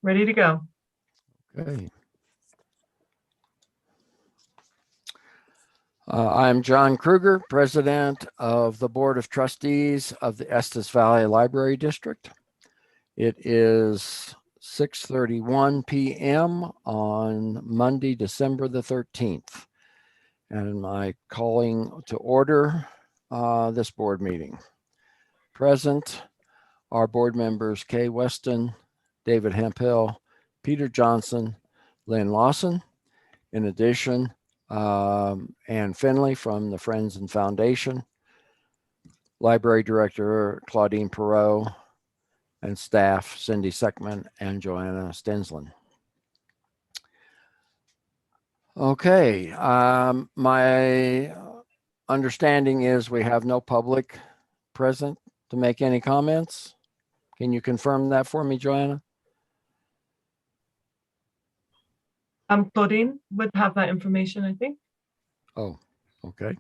Ready to go. Okay. I'm John Kruger, President of the Board of Trustees of the Estes Valley Library District. It is 6:31 p.m. on Monday, December the 13th. And I'm calling to order this board meeting. Present are board members Kay Weston, David Hemphill, Peter Johnson, Lynn Lawson. In addition, Ann Finley from the Friends and Foundation, Library Director Claudine Perot, and staff Cindy Seckman and Joanna Stensland. Okay, my understanding is we have no public present to make any comments. Can you confirm that for me, Joanna? Claudine would have that information, I think. Oh, okay.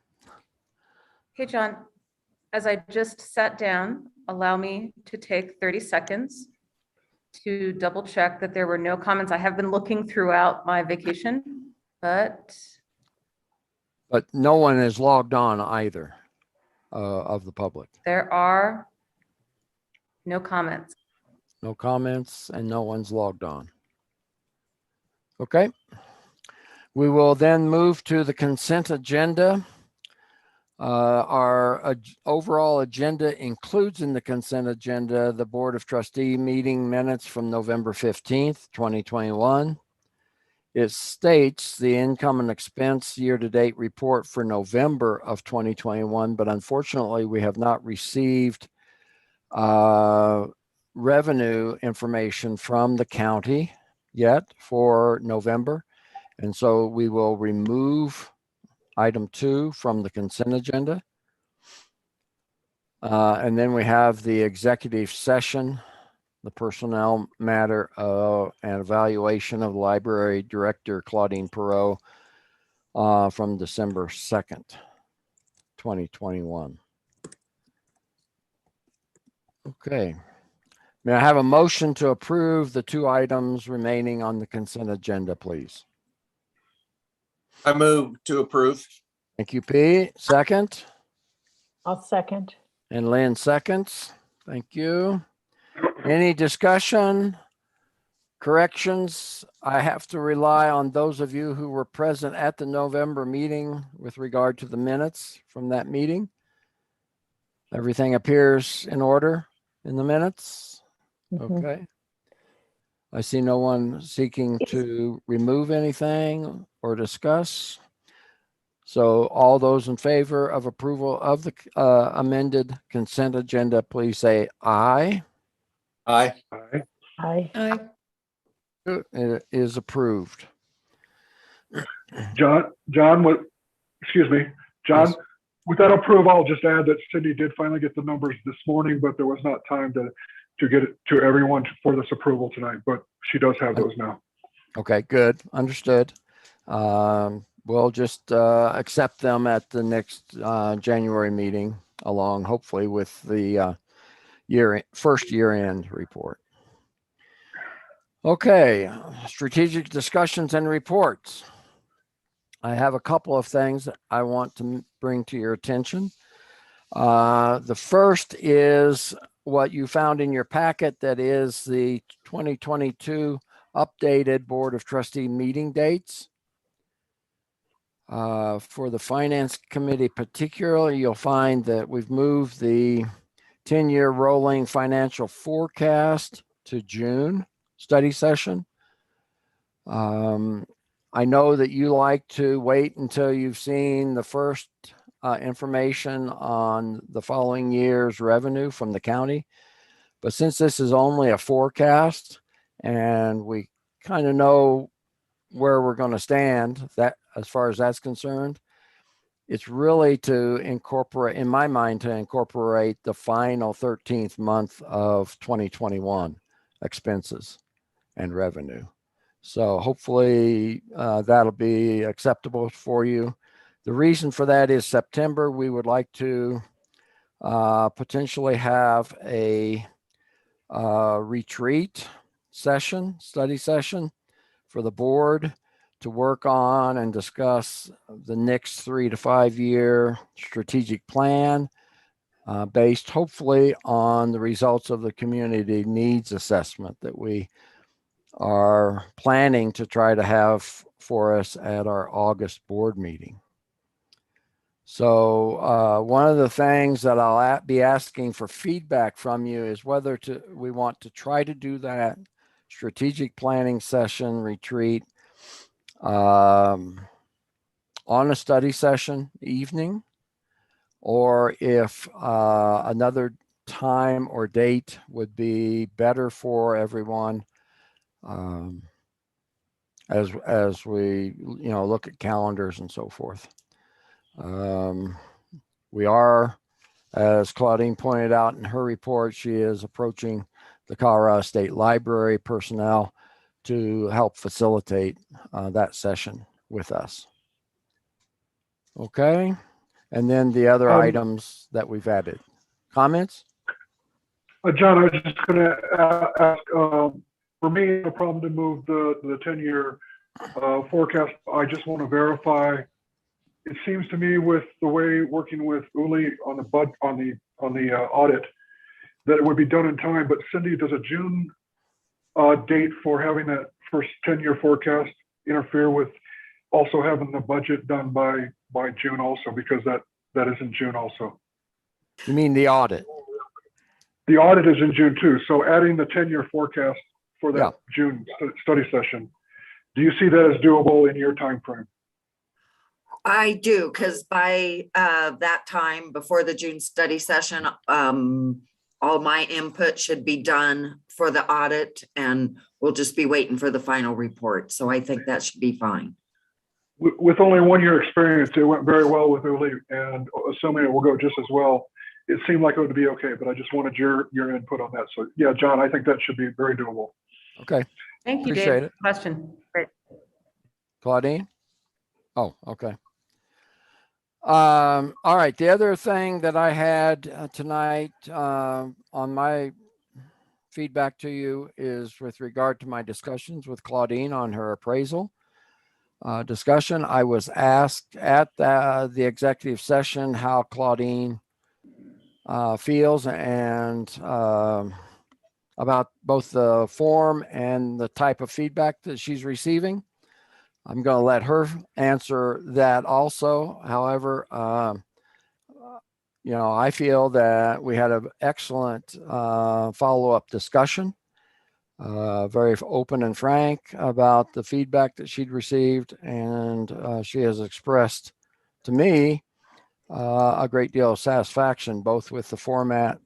Hey, John, as I just sat down, allow me to take 30 seconds to double check that there were no comments. I have been looking throughout my vacation, but no one is logged on either of the public. there are no comments. No comments and no one's logged on. Okay. We will then move to the consent agenda. Our overall agenda includes in the consent agenda the Board of Trustee meeting minutes from November 15th, 2021. It states the income and expense year-to-date report for November of 2021, but unfortunately we have not received revenue information from the county yet for November. And so we will remove item 2 from the consent agenda. And then we have the executive session, the personnel matter and evaluation of Library Director Claudine Perot from December 2nd, 2021. Okay. May I have a motion to approve the 2 items remaining on the consent agenda, please? I move to approve. Thank you, Pete. Second? I'll second. And Lynn seconds. Thank you. Any discussion, corrections? I have to rely on those of you who were present at the November meeting with regard to the minutes from that meeting. Everything appears in order in the minutes? Okay. I see no one seeking to remove anything or discuss. So all those in favor of approval of the amended consent agenda, please say aye. Aye. Aye. It is approved. John, excuse me, John, Yes. with that approval, I'll just add that Cindy did finally get the numbers this morning, but there was not time to get it to everyone for this approval tonight, but she does have those now. Okay, good. Understood. We'll just accept them at the next January meeting along, hopefully, with the first year-end report. Okay, strategic discussions and reports. I have a couple of things that I want to bring to your attention. The first is what you found in your packet, that is the 2022 updated Board of Trustee meeting dates. For the Finance Committee particularly, you'll find that we've moved the 10-year rolling financial forecast to June study session. I know that you like to wait until you've seen the first information on the following year's revenue from the county. But since this is only a forecast and we kind of know where we're going to stand, that as far as that's concerned, it's really to incorporate, in my mind, to incorporate the final 13th month of 2021 expenses and revenue. So hopefully that'll be acceptable for you. The reason for that is September, we would like to potentially have a retreat session, study session for the board to work on and discuss the next 3 to 5 year strategic plan based hopefully on the results of the community needs assessment that we are planning to try to have for us at our August board meeting. So one of the things that I'll be asking for feedback from you is whether we want to try to do that strategic planning session retreat on a study session evening, or if another time or date would be better for everyone as we look at calendars and so forth. We are, as Claudine pointed out in her report, she is approaching the Colorado State Library personnel to help facilitate that session with us. Okay, and then the other items that we've added. Comments? John, I was just going to ask, for me, no problem to move the 10-year forecast. I just want to verify. It seems to me with the way working with Uli on the audit that it would be done in time. But Cindy, does a June date for having that first 10-year forecast interfere with also having the budget done by June also, because that is in June also? You mean the audit? The audit is in June too. So adding the 10-year forecast for that Yeah. June study session, do you see that as doable in your time frame? I do, because by that time, before the June study session, all my input should be done for the audit, and we'll just be waiting for the final report. So I think that should be fine. With only 1 year experience, it went very well with Uli, and assuming it will go just as well, it seemed like it would be okay, but I just wanted your input on that. So yeah, John, I think that should be very doable. Okay. Thank you, Appreciate Dave. it. Question. Great. Claudine? Oh, okay. All right. The other thing that I had tonight on my feedback to you is with regard to my discussions with Claudine on her appraisal discussion. I was asked at the executive session how Claudine feels and about both the form and the type of feedback that she's receiving. I'm going to let her answer that also. However, I feel that we had an excellent follow-up discussion, very open and frank about the feedback that she'd received. And she has expressed to me a great deal of satisfaction, both with the format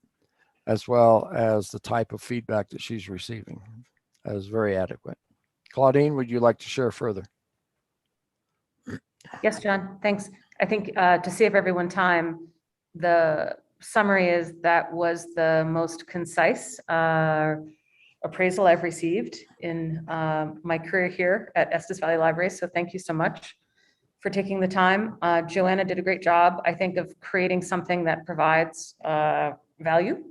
as well as the type of feedback that she's receiving as very adequate. Claudine, would you like to share further? Yes, John, thanks. I think to save everyone time, the summary is that was the most concise appraisal I've received in my career here at Estes Valley Library. So thank you so much for taking the time. Joanna did a great job, I think, of creating something that provides value.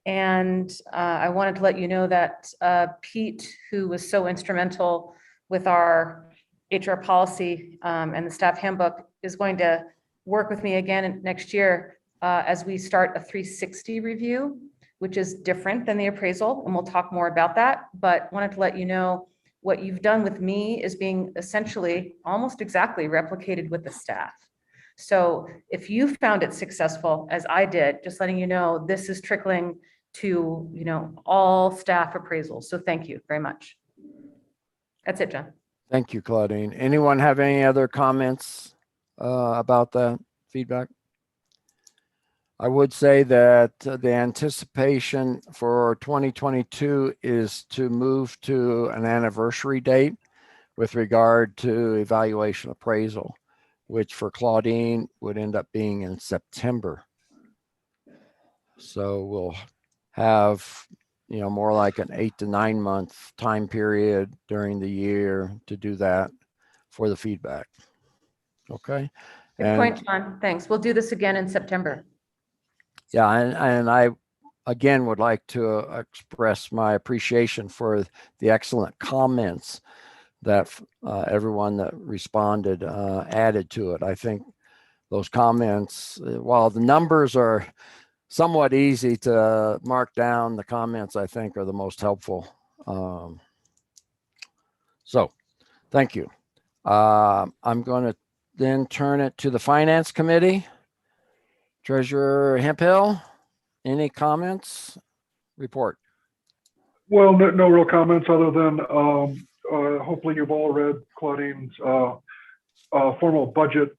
And I wanted to let you know that Pete, who was so instrumental with our HR policy and the staff handbook, is going to work with me again next year as we start a 360 review, which is different than the appraisal. And we'll talk more about that, but wanted to let you know what you've done with me is being essentially almost exactly replicated with the staff. So if you found it successful, as I did, just letting you know, this is trickling to, all staff appraisals. So thank you very much. That's it, John. Thank you, Claudine. Anyone have any other comments about that feedback? I would say that the anticipation for 2022 is to move to an anniversary date with regard to evaluation appraisal, which for Claudine would end up being in September. So we'll have, more like an 8 to 9 month time period during the year to do that for the feedback. Okay. Good point, John. Thanks. We'll do this again in September. Yeah, and I again, would like to express my appreciation for the excellent comments that everyone that responded added to it. I think those comments, while the numbers are somewhat easy to mark down, the comments I think are the most helpful. So thank you. I'm going to then turn it to the Finance Committee. Treasurer Hemphill, any comments? Report. Well, no real comments other than hopefully you've all read Claudine's formal budget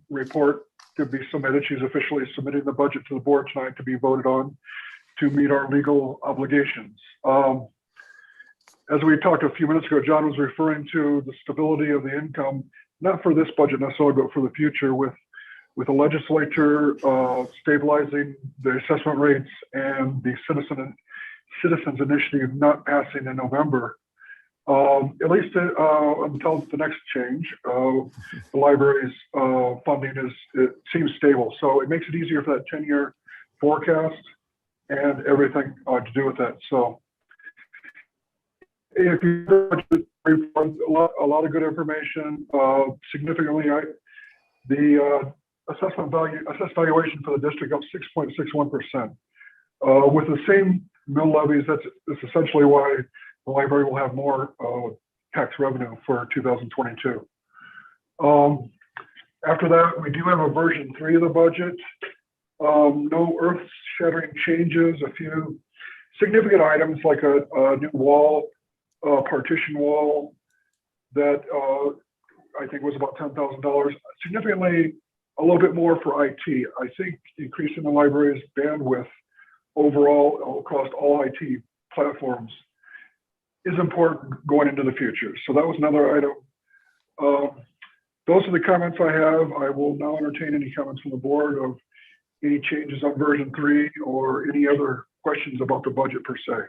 report to be submitted. She's officially submitting the budget to the board tonight to be voted on to meet our legal obligations. As we talked a few minutes ago, John was referring to the stability of the income, not for this budget necessarily, but for the future with the legislature stabilizing the assessment rates and the citizens initiative not passing in November. At least until the next change, the library's funding it seems stable. So it makes it easier for that 10-year forecast and everything to do with that. So if you a lot of good information, significantly, the assessed valuation for the district up 6.61%. With the same mill levies, that's essentially why the library will have more tax revenue for 2022. After that, we do have a version 3 of the budget. No earth-shattering changes, a few significant items like a new wall, partition wall that I think was about $10,000. Significantly, a little bit more for IT. I think increasing the library's bandwidth overall across all IT platforms is important going into the future. So that was another item. Those are the comments I have. I will now entertain any comments from the board of any changes on version 3 or any other questions about the budget per se.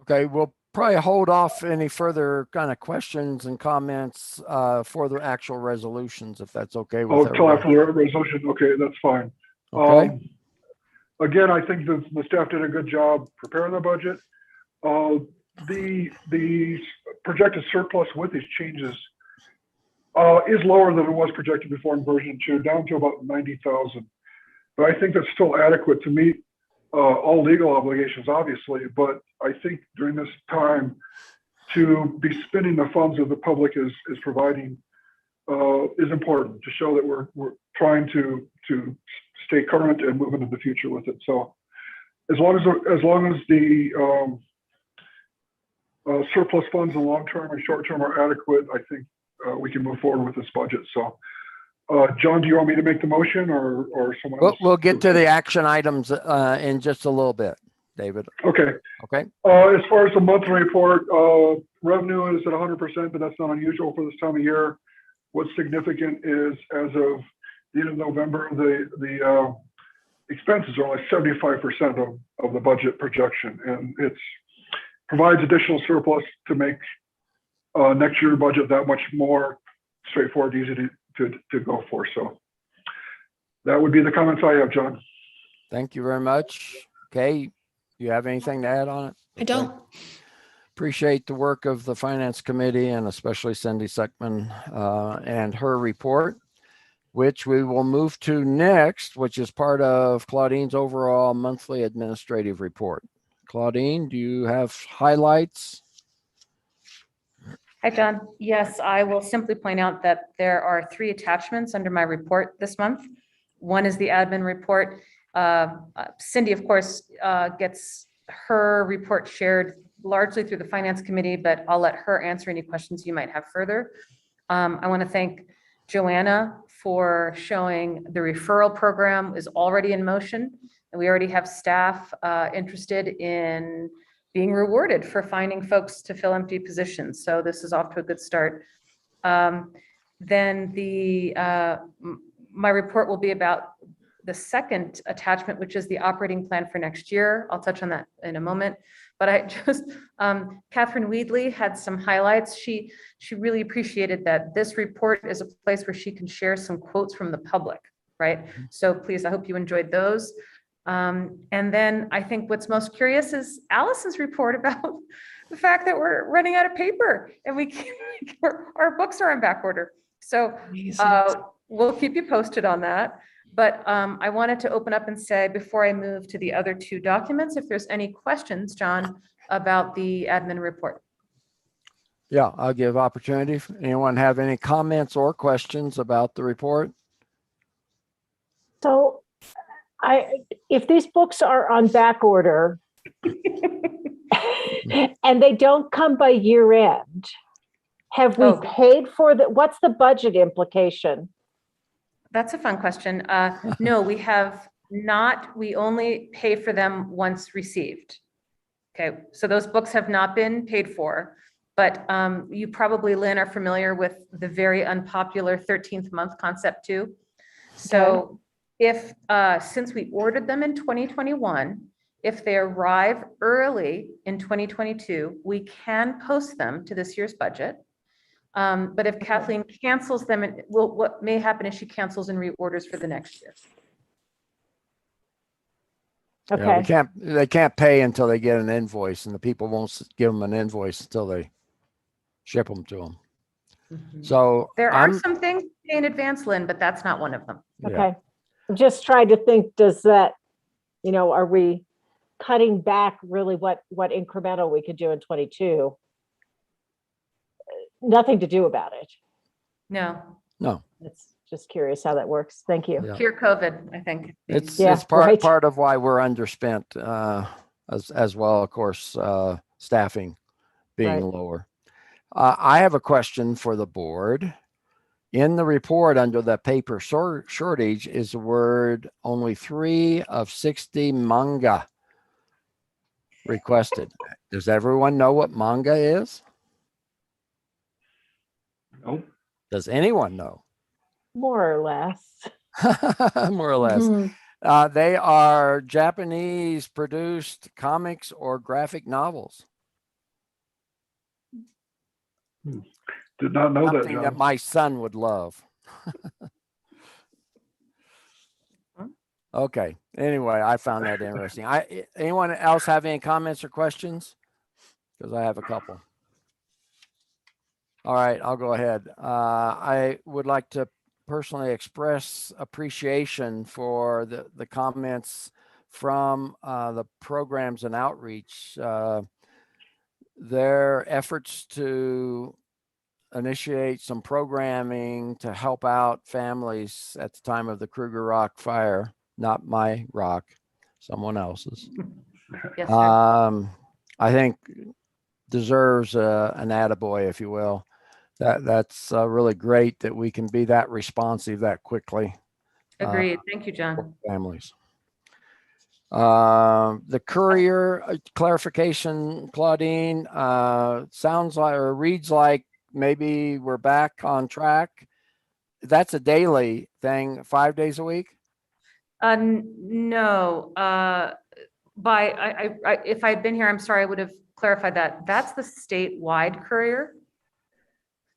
Okay, we'll probably hold off any further kind of questions and comments for the actual resolutions, if that's okay with Until everyone. after the resolution, okay, that's fine. Okay. Again, I think the staff did a good job preparing the budget. The projected surplus with these changes is lower than it was projected before in version 2, down to about 90,000. But I think that's still adequate to meet all legal obligations, obviously. But I think during this time to be spending the funds that the public is providing is important to show that we're trying to stay current and move into the future with it. So as long as the surplus funds in long term and short term are adequate, I think we can move forward with this budget. So John, do you want me to make the motion or someone else? We'll get to the action items in just a little bit, David. Okay. Okay. As far as the monthly report, revenue is at 100%, but that's not unusual for this time of year. What's significant is as of the end of November, the expenses are only 75% of the budget projection, and it provides additional surplus to make next year budget that much more straightforward, easy to go for. So that would be the comments I have, John. Thank you very much. Okay, you have anything to add on it? I don't. Appreciate the work of the Finance Committee and especially Cindy Seckman and her report, which we will move to next, which is part of Claudine's overall monthly administrative report. Claudine, do you have highlights? Hi, John. Yes, I will simply point out that there are 3 attachments under my report this month. One is the admin report. Cindy, of course, gets her report shared largely through the Finance Committee, but I'll let her answer any questions you might have further. I want to thank Joanna for showing the referral program is already in motion, and we already have staff interested in being rewarded for finding folks to fill empty positions. So this is off to a good start. Then my report will be about the second attachment, which is the operating plan for next year. I'll touch on that in a moment. But I just, Catherine Weedley had some highlights. She really appreciated that this report is a place where she can share some quotes from the public, right? So please, I hope you enjoyed those. And then I think what's most curious is Alice's report about the fact that we're running out of paper and we can't, our books are on back order. So we'll keep you posted on that. But I wanted to open up and say, before I move to the other two documents, if there's any questions, John, about the admin report. Yeah, I'll give opportunity. Anyone have any comments or questions about the report? So if these books are on back order and they don't come by year end, have we Oh. paid for what's the budget implication? That's a fun question. No, we have not. We only pay for them once received. Okay, so those books have not been paid for, but you probably, Lynn, are familiar with the very unpopular 13th month concept too. So if, since we ordered them in 2021, if they arrive early in 2022, we can post them to this year's budget. But if Kathleen cancels them, what may happen is she cancels and reorders for the next year. Yeah, Okay, they can't pay until they get an invoice, and the people won't give them an invoice until they ship them to them. So There are some things to pay in advance, Lynn, but that's not one of them. yeah. okay. I'm just trying to think, does that, are we cutting back really what incremental we could do in 22? Nothing to do about it. No, It's just curious how that works. Thank you. Yeah. cure COVID, I think. It's Yeah, it's part right. part of why we're underspent, as well, of course, staffing being Right. lower. I have a question for the board. In the report under the paper shortage is the word only 3 of 60 manga requested. Does everyone know what manga is? Nope. Does anyone know? More or less. More or less. Mhm. They are Japanese produced comics or graphic novels. Did not know that, Something that John. my son would love. Okay. Anyway, I found that interesting. Anyone else have any comments or questions? Because I have a couple. All right, I'll go ahead. I would like to personally express appreciation for the comments from the programs and outreach. Their efforts to initiate some programming to help out families at the time of the Kruger Rock fire, not my rock, someone else's. Yes, sir. I think deserves an attaboy, if you will. That's really great that we can be that responsive that quickly. Agreed. Thank you, For John. families. The courier clarification, Claudine, sounds like or reads like maybe we're back on track. That's a daily thing, 5 days a week. No, if I'd been here, I'm sorry, I would have clarified that. That's the statewide courier.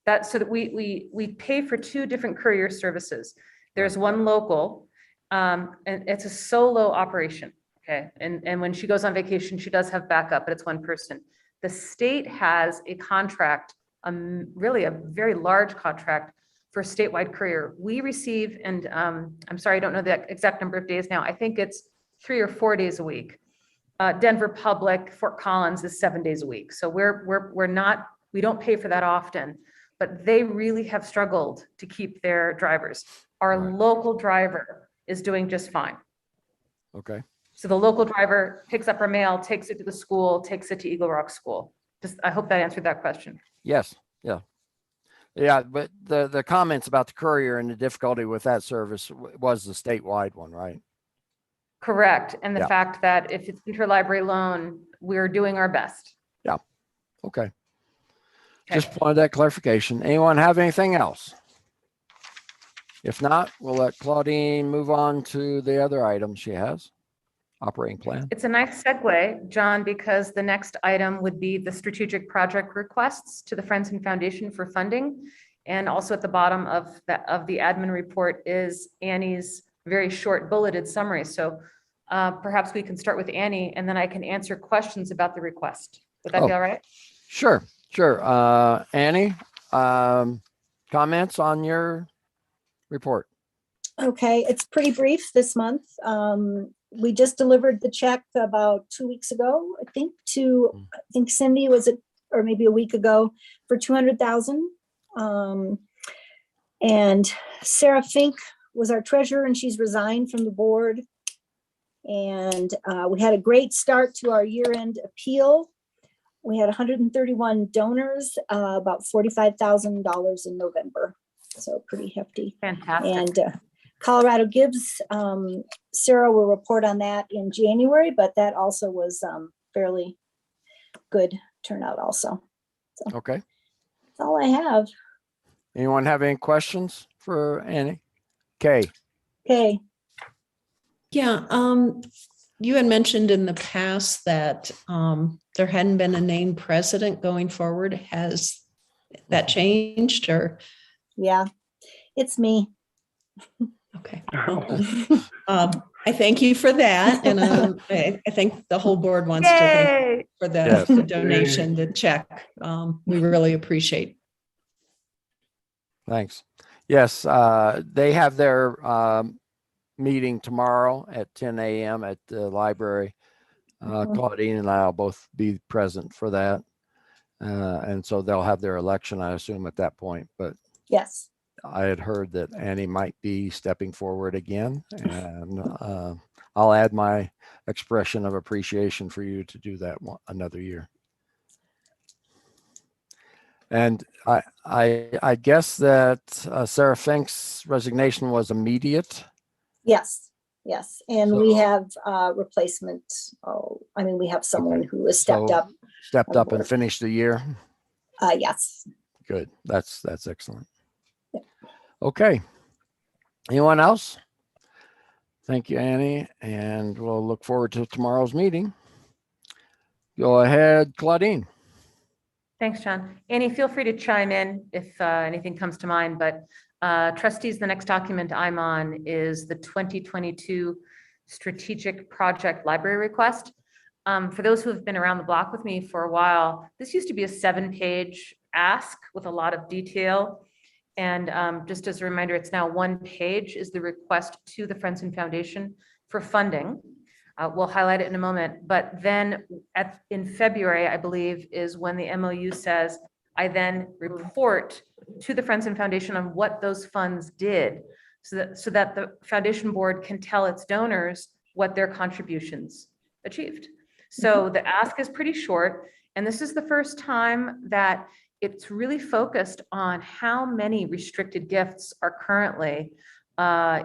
That's so that we pay for two different courier services. There's one local, and it's a solo operation. Okay, and when she goes on vacation, she does have backup, but it's one person. The state has a contract, really a very large contract for statewide courier. We receive, and I'm sorry, I don't know the exact number of days now. I think it's 3 or 4 days a week. Denver Public, Fort Collins is 7 days a week. So we don't pay for that often, but they really have struggled to keep their drivers. Our Right. local driver is doing just fine. Okay. So the local driver picks up her mail, takes it to the school, takes it to Eagle Rock School. I hope that answered that question. Yes. Yeah. Yeah. But the comments about the courier and the difficulty with that service was the statewide one, right? Correct. And the Yeah. fact that if it's interlibrary loan, we're doing our best. Okay. Okay. Just wanted that clarification. Anyone have anything else? If not, we'll let Claudine move on to the other item she has. Operating plan. It's a nice segue, John, because the next item would be the strategic project requests to the Friends and Foundation for funding. And also at the bottom of the admin report is Annie's very short bulleted summary. So perhaps we can start with Annie and then I can answer questions about the request. Would that be Oh. all right? Sure, sure. Annie, comments on your report? Okay, it's pretty brief this month. We just delivered the check about 2 weeks ago, I think, I think Cindy, was it, or maybe a week ago, for 200,000. And Sarah Fink was our treasurer and she's resigned from the board. And we had a great start to our year-end appeal. We had 131 donors, about $45,000 in November. So pretty hefty. Fantastic. And Colorado Gives, Sarah will report on that in January, but that also was fairly good turnout also. Okay. That's all I have. Anyone have any questions for Annie? Kay? Okay. Yeah, you had mentioned in the past that there hadn't been a named president going forward. Has that changed or? Yeah, it's me. Okay. I thank you for that. And I think the whole board wants to thank you Yay! for Yes. the donation, the check. We really appreciate. Thanks. Yes, they have their meeting tomorrow at 10 a.m. at the library. Claudine and I will both be present for that. And so they'll have their election, I assume, at that point. But Yes. I had heard that Annie might be stepping forward again. And I'll add my expression of appreciation for you to do that another year. And I guess that Sarah Fink's resignation was immediate. Yes. Yes. And we So- have replacement. I mean, we have someone Okay. who has stepped So- up. Stepped on up and board. finished the year. Yes. Good. That's excellent. Yeah. Okay. Anyone else? Thank you, Annie. And we'll look forward to tomorrow's meeting. Go ahead, Claudine. Thanks, John. Annie, feel free to chime in if anything comes to mind, but trustees, the next document I'm on is the 2022 Strategic Project Library Request. For those who have been around the block with me for a while, this used to be a 7-page ask with a lot of detail. And just as a reminder, it's now 1 page is the request to the Friends and Foundation for funding. We'll highlight it in a moment, but then in February, I believe, is when the MOU says, I then report to the Friends and Foundation on what those funds did so that the foundation board can tell its donors what their contributions achieved. So the ask is pretty short, and this is the first time that it's really focused on how many restricted gifts are currently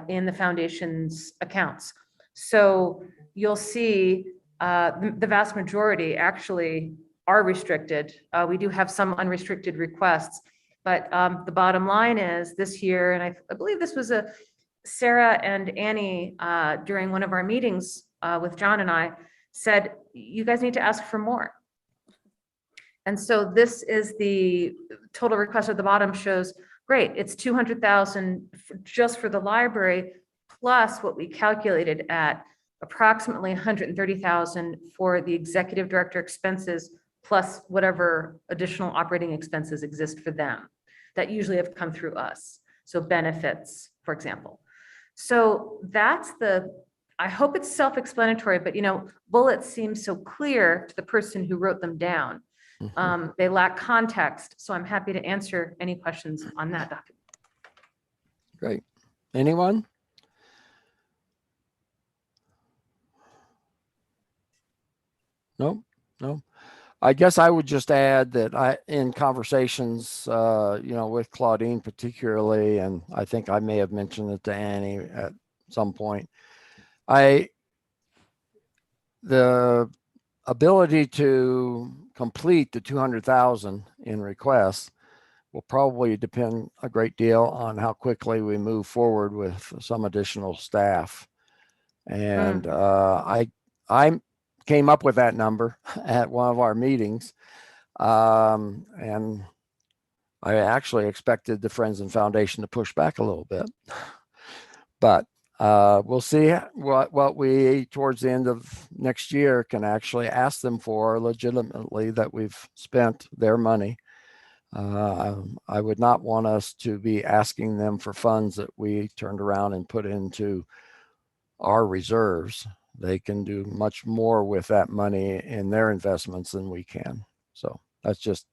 in the foundation's accounts. So you'll see the vast majority actually are restricted. We do have some unrestricted requests, but the bottom line is this year, and I believe this was Sarah and Annie during one of our meetings with John and I said, you guys need to ask for more. And so this is the total request at the bottom shows, great, it's 200,000 just for the library, plus what we calculated at approximately 130,000 for the executive director expenses, plus whatever additional operating expenses exist for them that usually have come through us. So benefits, for example. So that's I hope it's self-explanatory, but bullets seem so clear to the person who wrote them down. They lack context, so I'm happy to answer any questions on that document. Great. Anyone? No. I guess I would just add that in conversations, with Claudine particularly, and I think I may have mentioned it to Annie at some point, the ability to complete the 200,000 in requests will probably depend a great deal on how quickly we move forward with some additional staff. And I came up with that number at one of our meetings. And I actually expected the Friends and Foundation to push back a little bit. But We'll see what we, towards the end of next year, can actually ask them for legitimately that we've spent their money. I would not want us to be asking them for funds that we turned around and put into our reserves. They can do much more with that money in their investments than we can. So that's just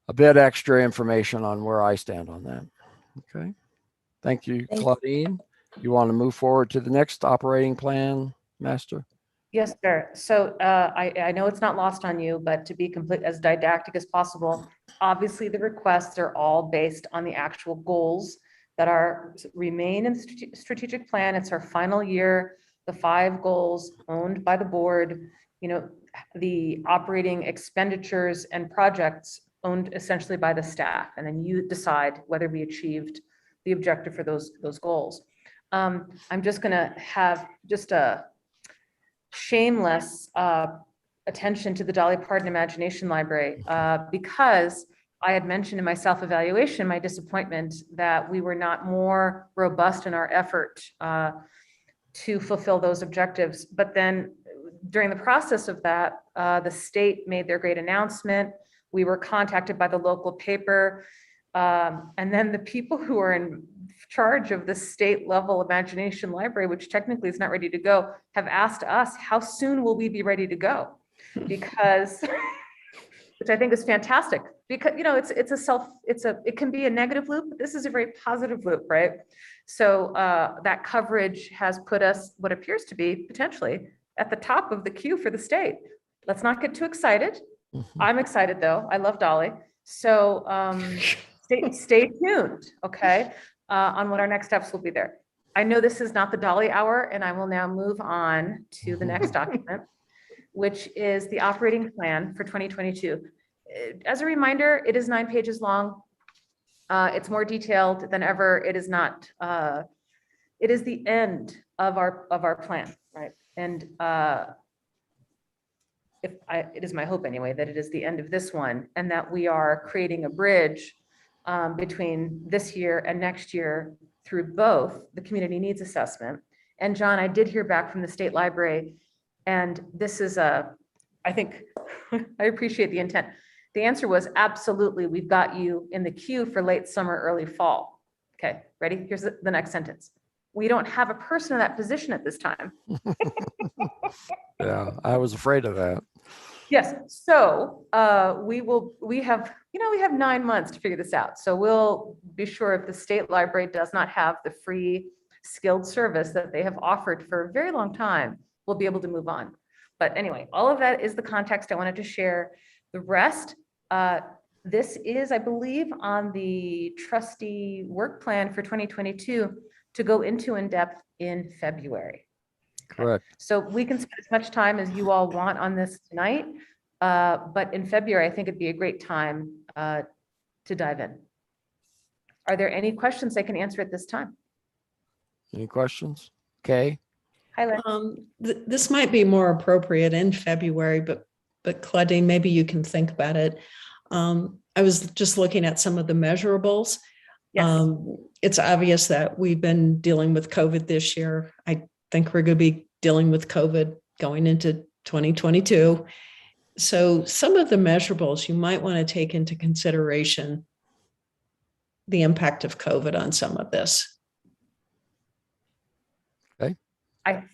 a bit extra information on where I stand on that. Okay. Thank you, Thank- Claudine. You want to move forward to the next operating plan, Master? Yes, sir. So I know it's not lost on you, but to be complete as didactic as possible, obviously the requests are all based on the actual goals that are remain in the strategic plan. It's our final year, the 5 goals owned by the board, the operating expenditures and projects owned essentially by the staff. And then you decide whether we achieved the objective for those goals. I'm just going to have just a shameless attention to the Dolly Parton Imagination Library because I had mentioned in my self-evaluation my disappointment that we were not more robust in our effort to fulfill those objectives. But then during the process of that, the state made their great announcement. We were contacted by the local paper. And then the people who are in charge of the state level imagination library, which technically is not ready to go, have asked us, how soon will we be ready to go? Because, which I think is fantastic, because, it can be a negative loop, but this is a very positive loop, right? So that coverage has put us, what appears to be potentially at the top of the queue for the state. Let's not get too excited. I'm excited though. I love Dolly. So stay tuned, okay, on what our next steps will be there. I know this is not the Dolly hour, and I will now move on to the next document, which is the operating plan for 2022. As a reminder, it is 9 pages long. It's more detailed than ever. It is not. It is the end of our plan, right? And it is my hope anyway that it is the end of this one, and that we are creating a bridge between this year and next year through both the community needs assessment. And John, I did hear back from the state library, and this is I think I appreciate the intent. The answer was absolutely, we've got you in the queue for late summer, early fall. Okay, ready? Here's the next sentence. We don't have a person in that position at this time. Yeah, I was afraid of that. Yes, so we have 9 months to figure this out. So we'll be sure if the state library does not have the free skilled service that they have offered for a very long time, we'll be able to move on. But anyway, all of that is the context I wanted to share. The rest, this is, I believe, on the trustee work plan for 2022 to go into in depth in February. Correct. So we can spend as much time as you all want on this tonight, but in February, I think it'd be a great time to dive in. Are there any questions I can answer at this time? Any questions? Okay. Hi, Lynn. This might be more appropriate in February, but Claudine, maybe you can think about it. I was just looking at some of the measurables. Yes. It's obvious that we've been dealing with COVID this year. I think we're going to be dealing with COVID going into 2022. So some of the measurables you might want to take into consideration the impact of COVID on some of this.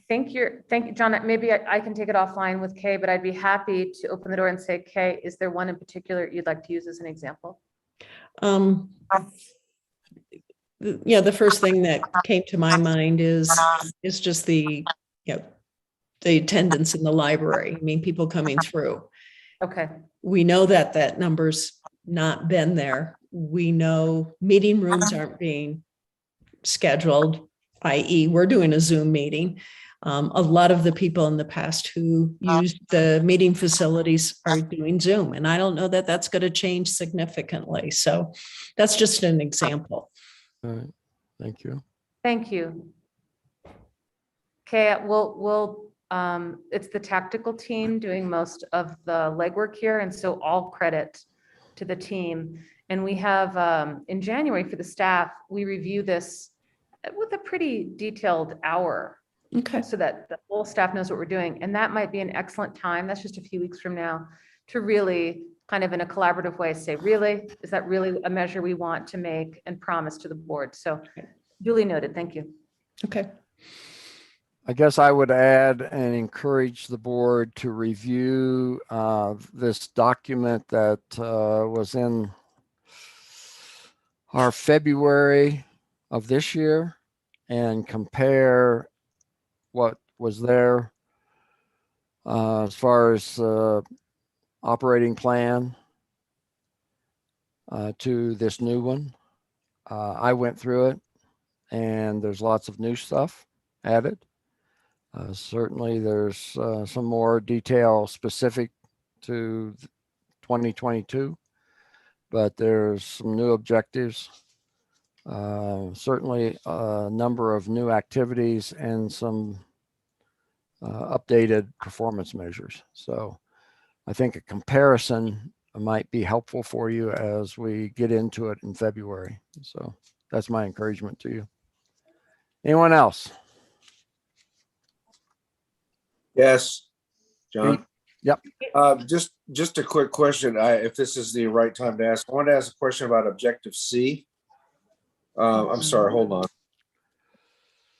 Thank you, John. Maybe I can take it offline with Kay, but I'd be happy to open the door and say, Kay, is there one in particular you'd like to use as an example? The first thing that came to my mind is just the attendance in the library. I mean, people coming through. Okay. We know that number's not been there. We know meeting rooms aren't being scheduled, i.e. we're doing a Zoom meeting. A lot of the people in the past who used the meeting facilities are doing Zoom, and I don't know that that's going to change significantly. So that's just an example. All right. Thank you. Thank you. Okay, it's the tactical team doing most of the legwork here, and so all credit to the team. And we have in January for the staff, we review this with a pretty detailed hour Okay. so that the whole staff knows what we're doing. And that might be an excellent time. That's just a few weeks from now to really kind of in a collaborative way say, really, is that really a measure we want to make and promise to the board? So duly noted. Thank you. Okay. I guess I would add and encourage the board to review this document that was in our February of this year and compare what was there as far as operating plan to this new one. I went through it and there's lots of new stuff added. Certainly there's some more detail specific to 2022, but there's some new objectives. Certainly a number of new activities and some updated performance measures. So I think a comparison might be helpful for you as we get into it in February. So that's my encouragement to you. Anyone else? Yes, John. Yep. Just a quick question. If this is the right time to ask, I wanted to ask a question about objective C. I'm sorry, hold on.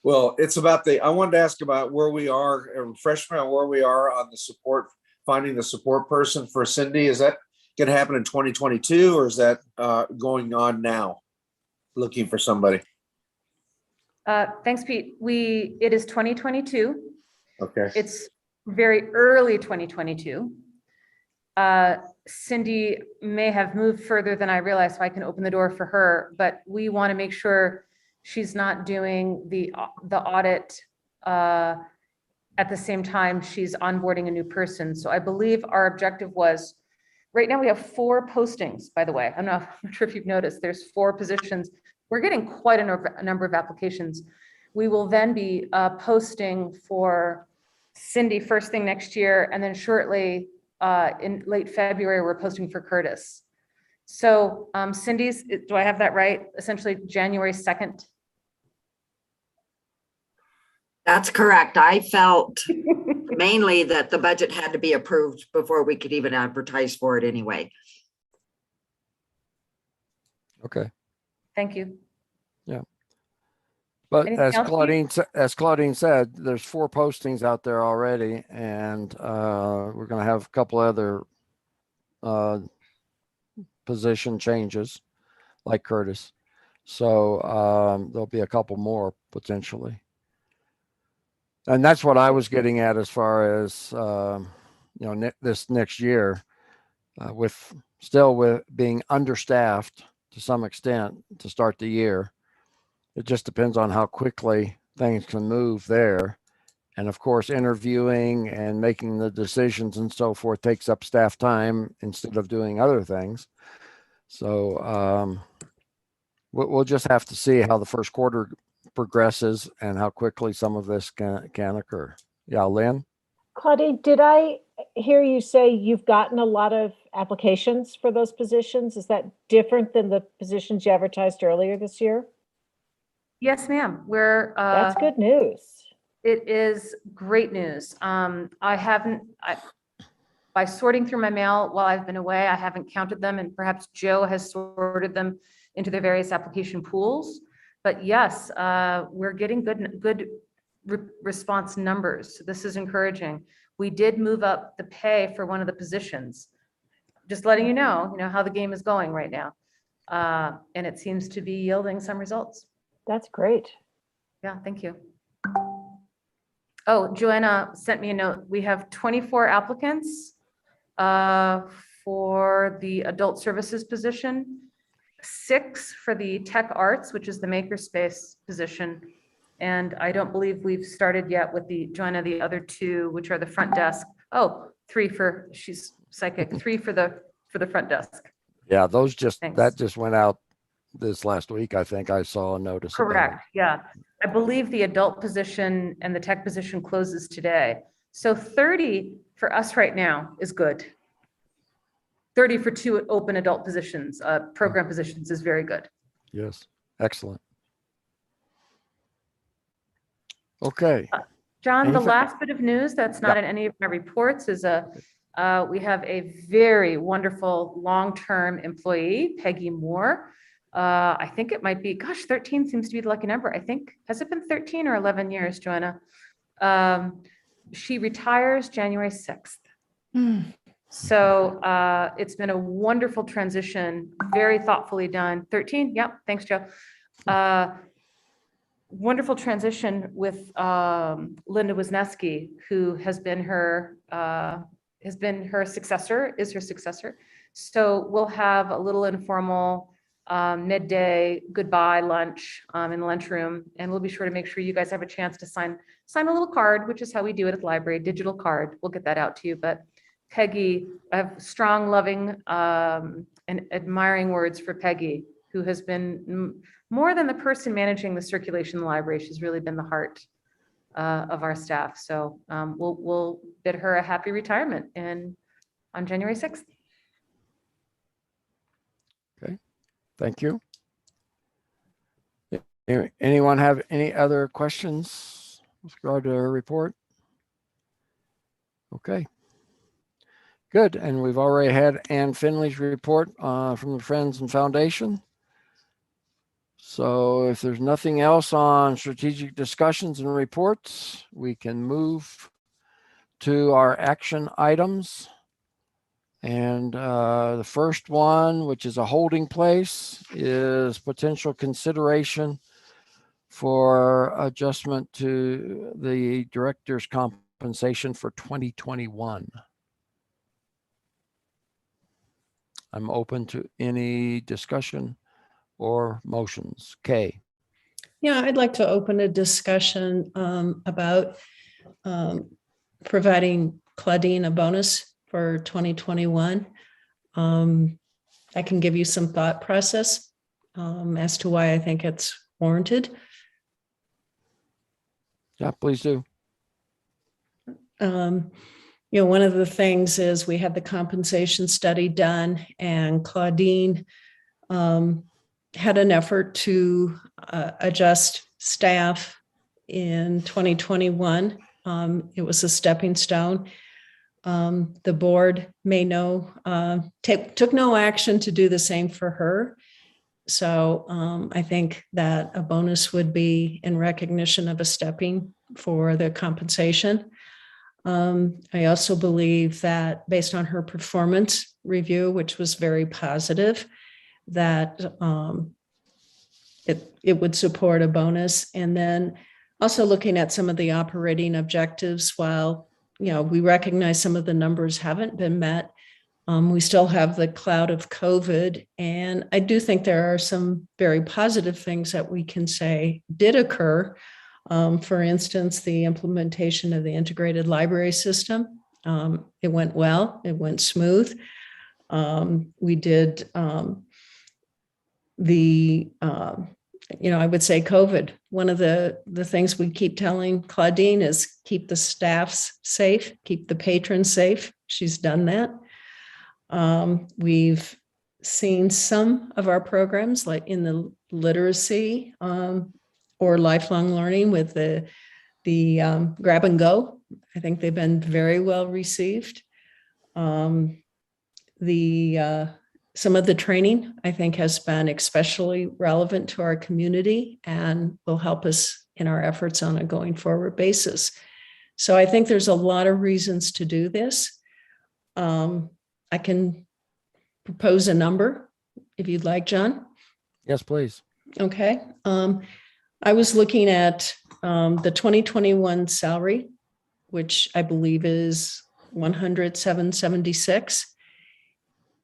Well, it's about I wanted to ask about where we are, a refreshment on where we are on the support, finding the support person for Cindy. Is that going to happen in 2022 or is that going on now? Looking for somebody. Thanks, Pete. It is 2022. Okay. It's very early 2022. Cindy may have moved further than I realized, so I can open the door for her, but we want to make sure she's not doing the audit at the same time she's onboarding a new person. So I believe our objective was, right now we have 4 postings, by the way. I'm not sure if you've noticed, there's 4 positions. We're getting quite a number of applications. We will then be posting for Cindy first thing next year, and then shortly in late February, we're posting for Curtis. So Cindy's, do I have that right? Essentially January 2nd. That's correct. I felt mainly that the budget had to be approved before we could even advertise for it anyway. Okay. Thank you. But Anything as else, Claudine said, there's 4 postings out there already, and we're going to have a couple other position changes, like Curtis. So there'll be a couple more potentially, and that's what I was getting at as far as this next year, with being understaffed to some extent to start the year. It just depends on how quickly things can move there. And of course, interviewing and making the decisions and so forth takes up staff time instead of doing other things. So we'll just have to see how the first quarter progresses and how quickly some of this can occur. Yeah, Lynn? Claudine, did I hear you say you've gotten a lot of applications for those positions? Is that different than the positions you advertised earlier this year? Yes, ma'am. That's good news. It is great news. By sorting through my mail while I've been away, I haven't counted them, and perhaps Joe has sorted them into the various application pools. But yes, we're getting good response numbers. So this is encouraging. We did move up the pay for one of the positions. Just letting you know how the game is going right now. And it seems to be yielding some results. That's great. Yeah, thank you. Oh, Joanna sent me a note. We have 24 applicants for the adult services position, 6 for the tech arts, which is the makerspace position. And I don't believe we've started yet with Joanna, the other 2, which are the front desk. Oh, 3 for, she's psychic, 3 for the front desk. Yeah, Thanks. that just went out this last week. I think I saw a notice. Correct. Yeah. I believe the adult position and the tech position closes today. So 30 for us right now is good. 30 for 2 open adult positions, program positions is very good. Yes, excellent. Okay, John, the Anything- last bit of news that's not in any of my reports is we have a very wonderful long-term employee, Peggy Moore. I think it might be, gosh, 13 seems to be the lucky number. I think, has it been 13 or 11 years, Joanna? She retires January 6th. So it's been a wonderful transition, very thoughtfully done. 13, yep, thanks, Joe. Wonderful transition with Linda Wisniewski, who has been her successor, is her successor. So we'll have a little informal midday goodbye lunch in the lunchroom, and we'll be sure to make sure you guys have a chance to sign a little card, which is how we do it at the library, digital card. We'll get that out to you. But Peggy, I have strong, loving, and admiring words for Peggy, who has been more than the person managing the circulation in the library. She's really been the heart of our staff. So we'll bid her a happy retirement on January 6th. thank you. Anyone have any other questions with regard to her report? Okay. Good, and we've already had Ann Finley's report from the Friends and Foundation. So if there's nothing else on strategic discussions and reports, we can move to our action items. And the first one, which is a holding place, is potential consideration for adjustment to the director's compensation for 2021. I'm open to any discussion or motions. Kay. Yeah, I'd like to open a discussion about providing Claudine a bonus for 2021. I can give you some thought process as to why I think it's warranted. Yeah, please do. One of the things is we had the compensation study done, and Claudine had an effort to adjust staff in 2021. It was a stepping stone. The board may know, took no action to do the same for her. So I think that a bonus would be in recognition of a stepping for the compensation. I also believe that based on her performance review, which was very positive, that it would support a bonus. And then also looking at some of the operating objectives, while we recognize some of the numbers haven't been met, we still have the cloud of COVID. And I do think there are some very positive things that we can say did occur. For instance, the implementation of the integrated library system. It went well, it went smooth. We did I would say COVID. One of the things we keep telling Claudine is keep the staffs safe, keep the patrons safe. She's done that. We've seen some of our programs like in the literacy or lifelong learning with the grab and go. I think they've been very well received. Some of the training, I think, has been especially relevant to our community and will help us in our efforts on a going forward basis. So I think there's a lot of reasons to do this. I can propose a number if you'd like, John. Yes, please. Okay. I was looking at the 2021 salary, which I believe is $107.76,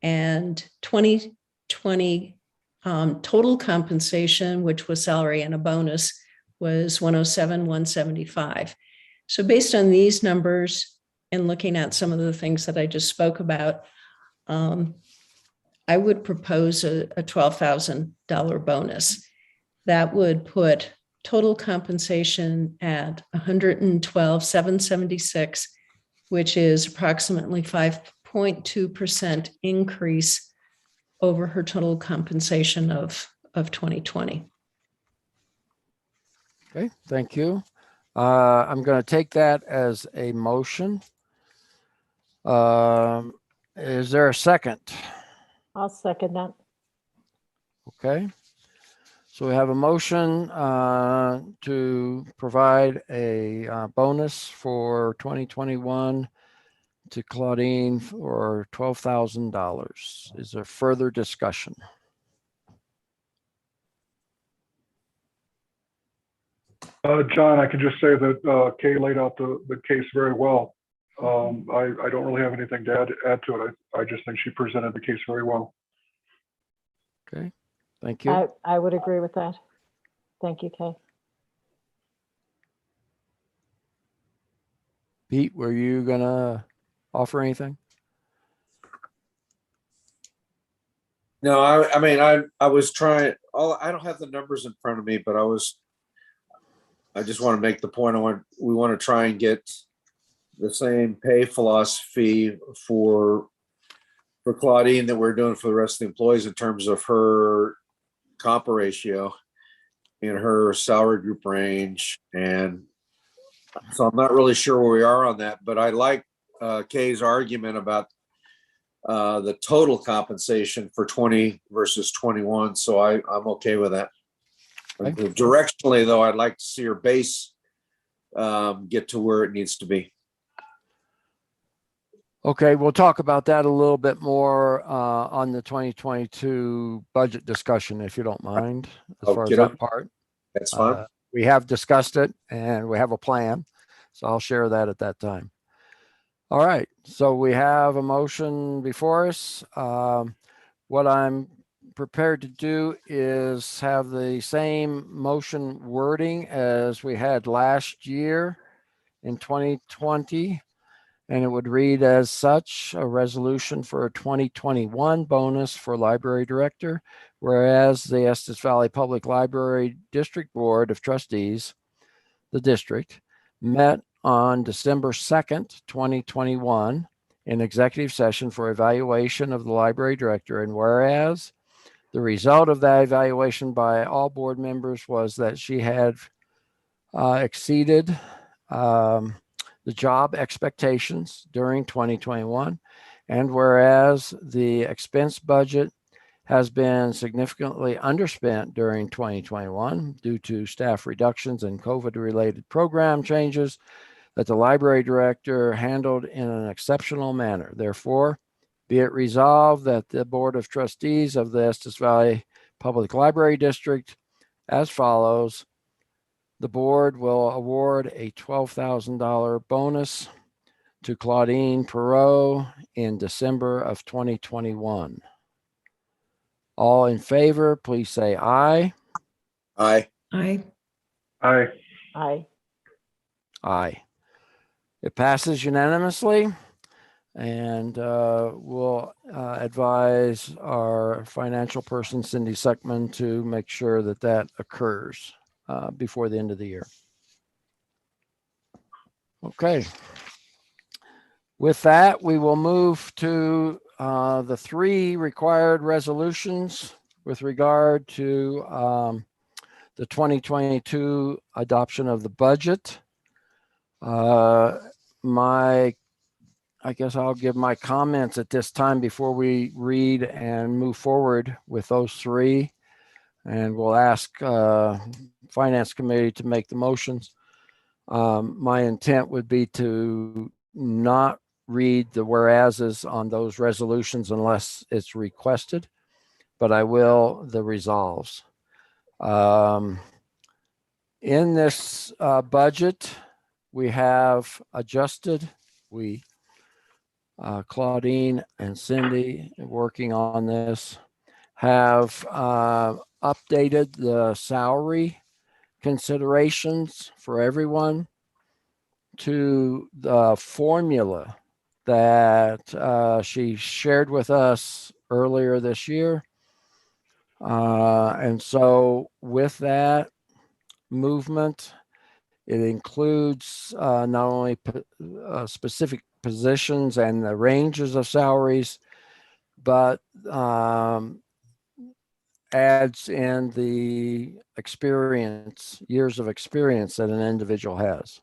and 2020 total compensation, which was salary and a bonus, was $107,175. So based on these numbers and looking at some of the things that I just spoke about, I would propose a $12,000 bonus. That would put total compensation at $112,776, which is approximately 5.2% increase over her total compensation of 2020. Okay, thank you. I'm going to take that as a motion. Is there a second? I'll second that. Okay. So we have a motion to provide a bonus for 2021 to Claudine for $12,000. Is there further discussion? John, I can just say that Kay laid out the case very well. I don't really have anything to add to it. I just think she presented the case very well. Okay, thank you. I would agree with that. Thank you, Kay. Pete, were you gonna offer anything? No, I mean, I was trying, I don't have the numbers in front of me, but I just want to make the point, we want to try and get the same pay philosophy for Claudine that we're doing for the rest of the employees in terms of her comp ratio in her salary group range. And so I'm not really sure where we are on that, but I like Kay's argument about the total compensation for 20 versus 21. So I'm okay with that. Okay. Directionally, though, I'd like to see her base get to where it needs to be. Okay, we'll talk about that a little bit more on the 2022 budget discussion, if you don't mind, as far as that part. That's fine. We have discussed it and we have a plan, so I'll share that at that time. All right, so we have a motion before us. What I'm prepared to do is have the same motion wording as we had last year in 2020. And it would read as such: a resolution for a 2021 bonus for library director, whereas the Estes Valley Public Library District Board of Trustees, the district, met on December 2nd, 2021 in executive session for evaluation of the library director. And whereas the result of that evaluation by all board members was that she had exceeded the job expectations during 2021. And whereas the expense budget has been significantly underspent during 2021 due to staff reductions and COVID-related program changes that the library director handled in an exceptional manner. Therefore, be it resolved that the Board of Trustees of the Estes Valley Public Library District as follows: the board will award a $12,000 bonus to Claudine Perot in December of 2021. All in favor, please say aye. Aye. Aye. Aye. Aye. Aye. It passes unanimously, and we'll advise our financial person, Cindy Suckman, to make sure that that occurs before the end of the year. Okay. With that, we will move to the three required resolutions with regard to the 2022 adoption of the budget. I guess I'll give my comments at this time before we read and move forward with those three. And we'll ask Finance Committee to make the motions. My intent would be to not read the whereases on those resolutions unless it's requested, but I will the resolves. In this budget, we have adjusted, Claudine and Cindy working on this, have updated the salary considerations for everyone to the formula that she shared with us earlier this year. And so with that movement, it includes not only specific positions and the ranges of salaries, but adds in the years of experience that an individual has.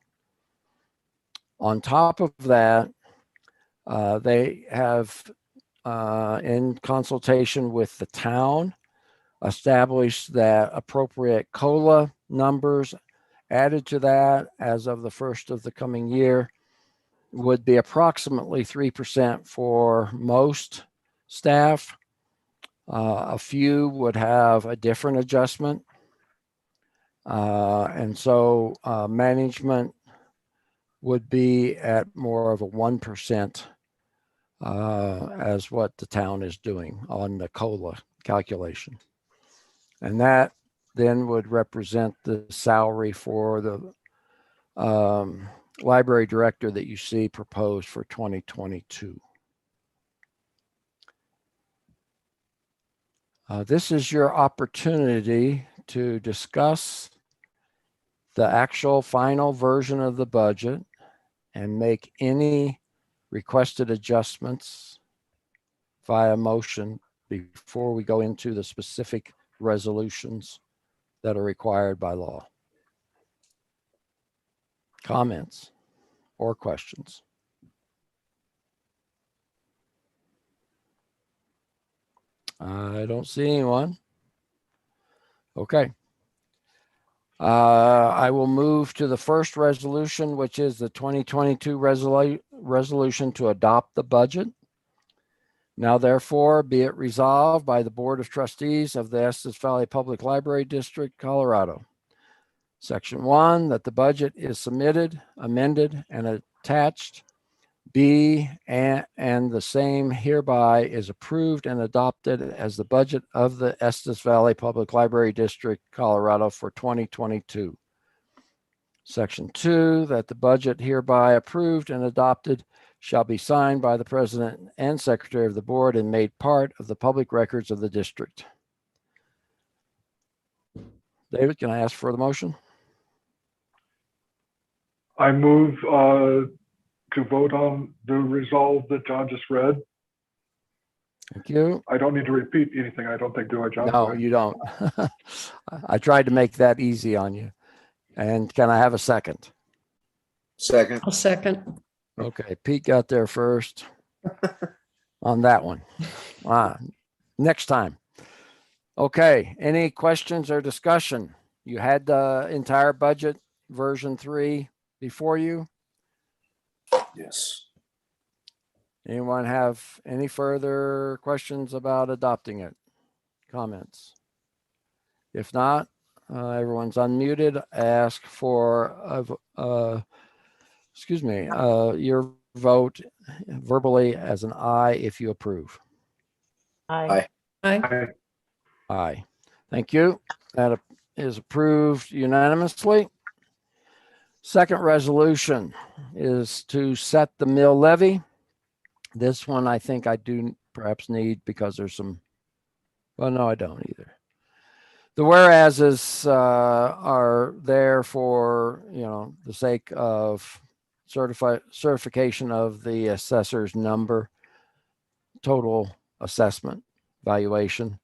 On top of that, they have, in consultation with the town, established that appropriate COLA numbers added to that as of the first of the coming year would be approximately 3% for most staff. A few would have a different adjustment. And so management would be at more of a 1% as what the town is doing on the COLA calculation. And that then would represent the salary for the library director that you see proposed for 2022. This is your opportunity to discuss the actual final version of the budget and make any requested adjustments via motion before we go into the specific resolutions that are required by law. Comments or questions? I don't see anyone. Okay. I will move to the first resolution, which is the 2022 resolution to adopt the budget. Now, therefore, be it resolved by the Board of Trustees of the Estes Valley Public Library District, Colorado. Section 1, that the budget is submitted, amended, and attached. B, and the same hereby is approved and adopted as the budget of the Estes Valley Public Library District, Colorado for 2022. Section 2, that the budget hereby approved and adopted shall be signed by the president and secretary of the board and made part of the public records of the district. David, can I ask for the motion? I move to vote on the resolve that John just read. Thank you. I don't need to repeat anything, I don't think, do I, John? No, you don't. I tried to make that easy on you. And can I have a second? Second. I'll second. Okay, Pete got there first on that one. Next time. Okay, any questions or discussion? You had the entire budget version 3 before you. Yes. Anyone have any further questions about adopting it? Comments? If not, everyone's unmuted. Ask for your vote verbally as an aye if you approve. Aye. Aye. Aye. Thank you. That is approved unanimously. Second resolution is to set the mill levy. This one I think I do perhaps need because there's some, well, no, I don't either. The whereases are there for, the sake of certification of the assessor's number, total assessment valuation.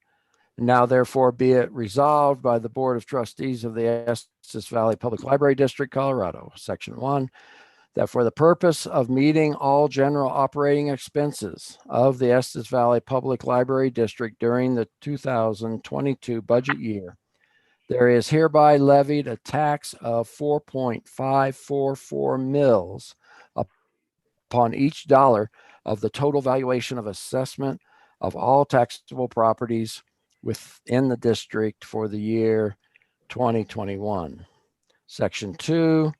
Now, therefore, be it resolved by the Board of Trustees of the Estes Valley Public Library District, Colorado, Section 1, that for the purpose of meeting all general operating expenses of the Estes Valley Public Library District during the 2022 budget year, there is hereby levied a tax of 4.544 mils upon each dollar of the total valuation of assessment of all taxable properties within the district for the year 2021. Section 2,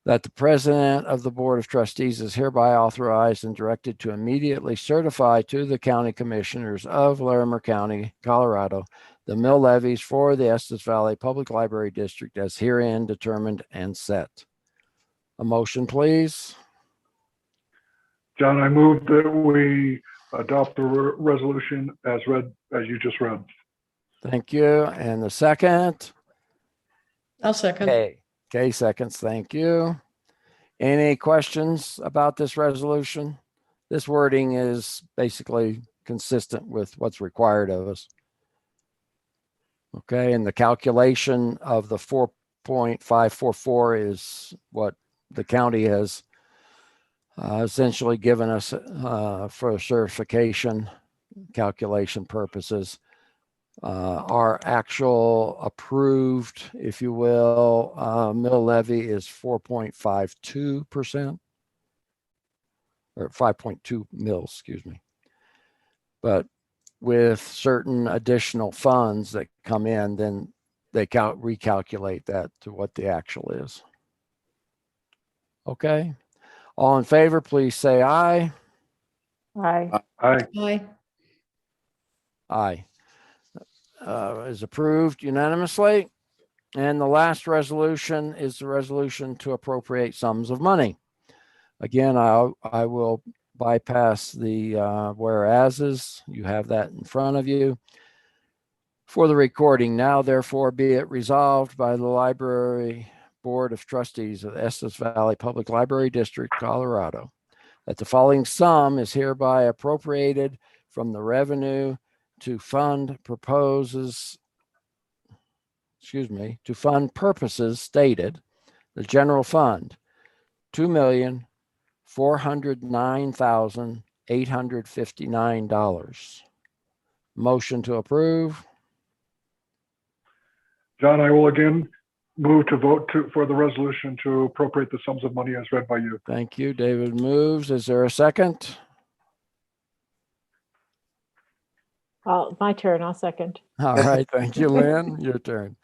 that the president of the Board of Trustees is hereby authorized and directed to immediately certify to the county commissioners of Larimer County, Colorado, the mill levies for the Estes Valley Public Library District as herein determined and set. A motion, please. John, I move that we adopt the resolution as read, as you just read. Thank you. And the second? I'll second. Okay, seconds. Thank you. Any questions about this resolution? This wording is basically consistent with what's required of us. Okay, and the calculation of the 4.544 is what the county has essentially given us for certification calculation purposes. Our actual approved, if you will, mill levy is 4.52%, or 5.2 mils, excuse me. But with certain additional funds that come in, then they recalculate that to what the actual is. Okay. All in favor, please say aye. Aye. Aye. Aye. Aye. Is approved unanimously. And the last resolution is the resolution to appropriate sums of money. Again, I will bypass the whereases. You have that in front of you. For the recording, now therefore be it resolved by the Library Board of Trustees of Estes Valley Public Library District, Colorado, that the following sum is hereby appropriated from the revenue to fund purposes stated, the general fund, $2,409,859. Motion to approve. John, I will again move to vote for the resolution to appropriate the sums of money as read by you. Thank you. David moves. Is there a second? My turn. I'll second. All right. Thank you, Lynn. Your turn.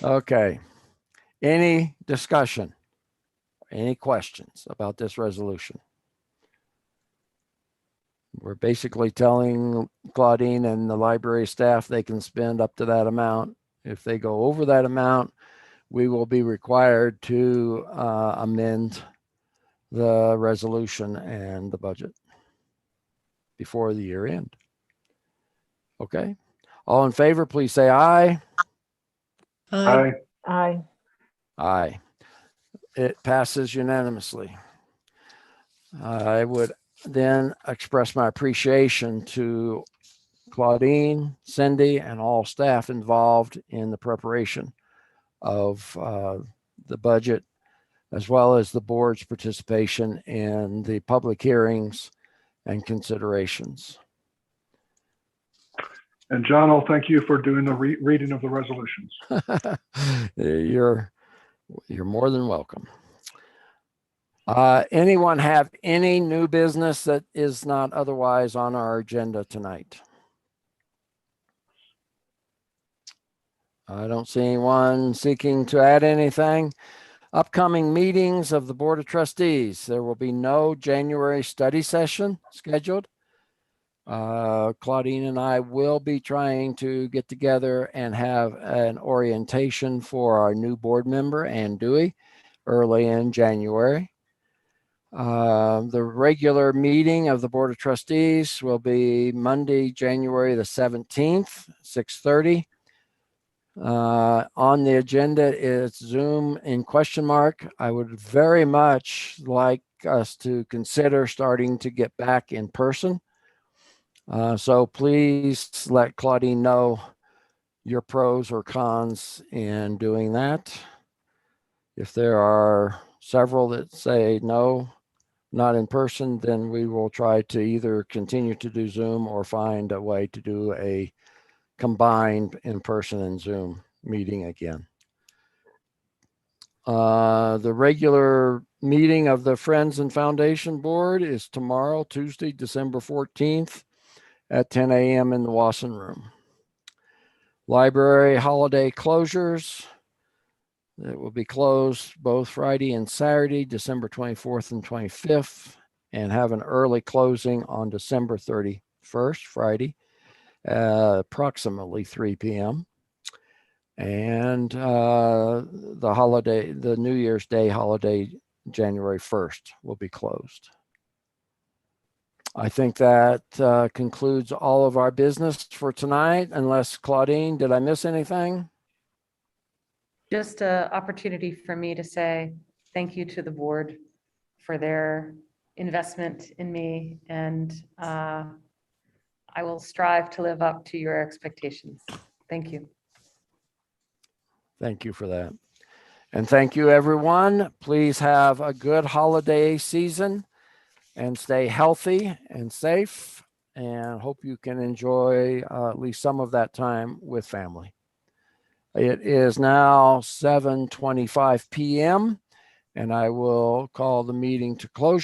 Okay. Any discussion? Any questions about this resolution? We're basically telling Claudine and the library staff they can spend up to that amount. If they go over that amount, we will be required to amend the resolution and the budget before the year end. Okay. All in favor, please say aye. Aye. Aye. Aye. It passes unanimously. I would then express my appreciation to Claudine, Cindy, and all staff involved in the preparation of the budget, as well as the board's participation in the public hearings and considerations. And John, I'll thank you for doing the reading of the resolutions. You're more than welcome. Anyone have any new business that is not otherwise on our agenda tonight? I don't see anyone seeking to add anything. Upcoming meetings of the Board of Trustees. There will be no January study session scheduled. Claudine and I will be trying to get together and have an orientation for our new board member, Ann Dewey, early in January. The regular meeting of the Board of Trustees will be Monday, January the 17th, 6:30. On the agenda is Zoom in question mark. I would very much like us to consider starting to get back in person. So please let Claudine know your pros or cons in doing that. If there are several that say no, not in person, then we will try to either continue to do Zoom or find a way to do a combined in-person and Zoom meeting again. The regular meeting of the Friends and Foundation Board is tomorrow, Tuesday, December 14th at 10 a.m. in the Wasson Room. Library holiday closures. It will be closed both Friday and Saturday, December 24th and 25th, and have an early closing on December 31st, Friday, approximately 3 p.m. And the New Year's Day holiday, January 1st, will be closed. I think that concludes all of our business for tonight, unless Claudine, did I miss anything? Just an opportunity for me to say thank you to the board for their investment in me, and I will strive to live up to your expectations. Thank you. Thank you for that. And thank you, everyone. Please have a good holiday season and stay healthy and safe, and hope you can enjoy at least some of that time with family. It is now 7:25 p.m. and I will call the meeting to closure.